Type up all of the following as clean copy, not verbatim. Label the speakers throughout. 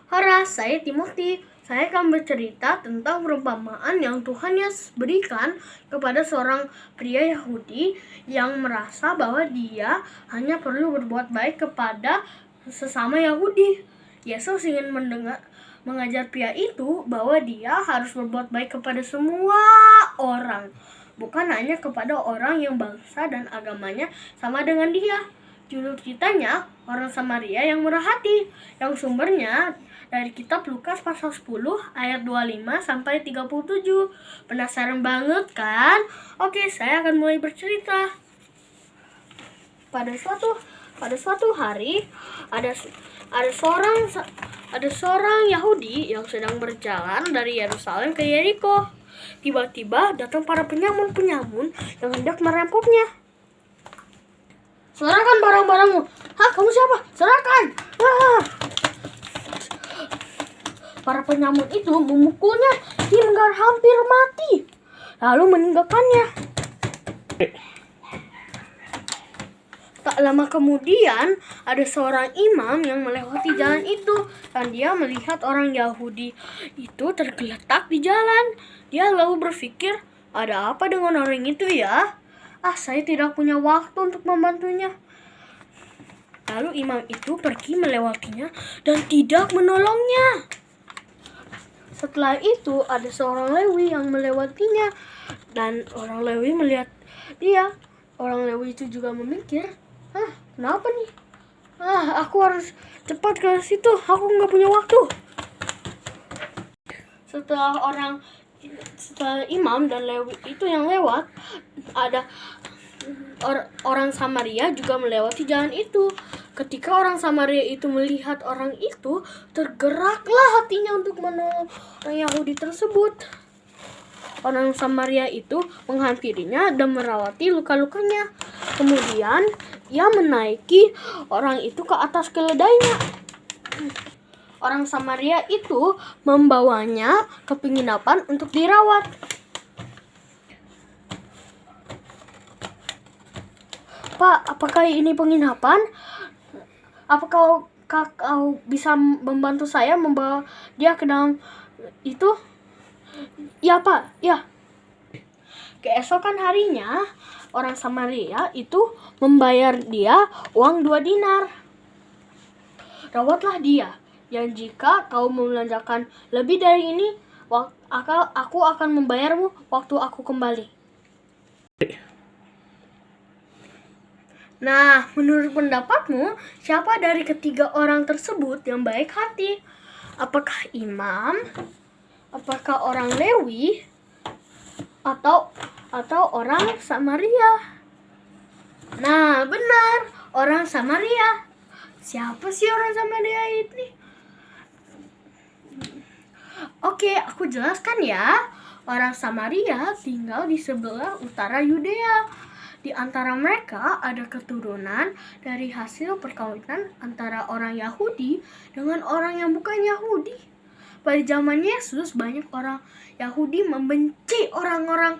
Speaker 1: Halo, saya Timothy. Saya akan bercerita tentang perumpamaan yang Tuhan Yesus berikan kepada seorang pria Yahudi yang merasa bahwa dia hanya perlu berbuat baik kepada sesama Yahudi. Yesus ingin mengajar pria itu bahwa dia harus berbuat baik kepada semua orang, bukan hanya kepada orang yang bangsa dan agamanya sama dengan dia. Judul ceritanya orang Samaria yang murah hati, yang sumbernya dari kitab Lukas pasal 10 ayat 25 sampai 37. Penasaran banget kan? Oke, saya akan mulai bercerita. Pada suatu hari ada seorang Yahudi yang sedang berjalan dari Yerusalem ke Yeriko. Tiba-tiba datang para penyamun yang hendak merampoknya. "Serahkan barang-barangmu." "Hah, kamu siapa?" "Serahkan!" "Wah!" Para penyamun itu memukulnya hingga hampir mati, lalu meninggalkannya. Tak lama kemudian, ada seorang imam yang melewati jalan itu, dan dia melihat orang Yahudi itu tergeletak di jalan. Dia lalu berpikir, "Ada apa dengan orang itu ya? Saya tidak punya waktu untuk membantunya." Lalu imam itu pergi melewatinya dan tidak menolongnya. Setelah itu ada seorang Lewi yang melewatinya, dan orang Lewi melihat dia. Orang Lewi itu juga memikir, kenapa nih? Aku harus cepat ke situ, aku nggak punya waktu. Setelah imam dan Lewi itu yang lewat, ada orang Samaria juga melewati jalan itu. Ketika orang Samaria itu melihat orang itu, tergeraklah hatinya untuk menolong orang Yahudi tersebut. Orang Samaria itu menghampirinya dan merawati luka-lukanya. Kemudian ia menaiki orang itu ke atas keledainya. Orang Samaria itu membawanya ke penginapan untuk dirawat. "Pak, apakah ini penginapan? Apakah kau bisa membantu saya membawa dia ke dalam itu?" "Ya, Pak, ya." Keesokan harinya, orang Samaria itu membayar dia uang 2 dinar. "Rawatlah dia, dan jika kau membelanjakan lebih dari ini, aku akan membayarmu waktu aku kembali." Nah, menurut pendapatmu, siapa dari ketiga orang tersebut yang baik hati? Apakah imam? Apakah orang Lewi? Atau orang Samaria? Nah, benar, orang Samaria. Siapa sih orang Samaria ini? Oke, aku jelaskan ya. Orang Samaria tinggal di sebelah utara Yudea. Di antara mereka ada keturunan dari hasil perkawinan antara orang Yahudi dengan orang yang bukan Yahudi. Pada zaman Yesus, banyak orang Yahudi membenci orang-orang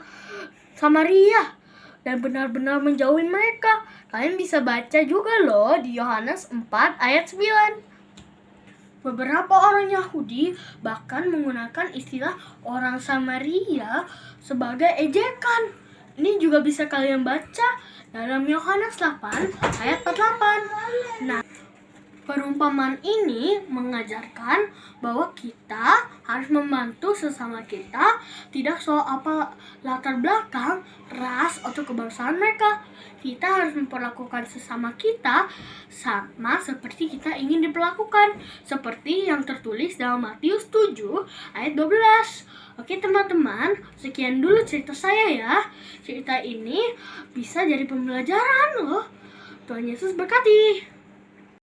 Speaker 1: Samaria dan benar-benar menjauhi mereka. Kalian bisa baca juga loh di Yohanes 4 ayat 9. Beberapa orang Yahudi bahkan menggunakan istilah orang Samaria sebagai ejekan. Ini juga bisa kalian baca dalam Yohanes 8 ayat 48. Nah, perumpamaan ini mengajarkan bahwa kita harus membantu sesama kita, tidak soal apa latar belakang, ras, atau kebangsaan mereka. Kita harus memperlakukan sesama kita sama seperti kita ingin diperlakukan, seperti yang tertulis dalam Matius 7 ayat 12. Oke teman-teman, sekian dulu cerita saya ya. Cerita ini bisa jadi pembelajaran loh. Tuhan Yesus berkati.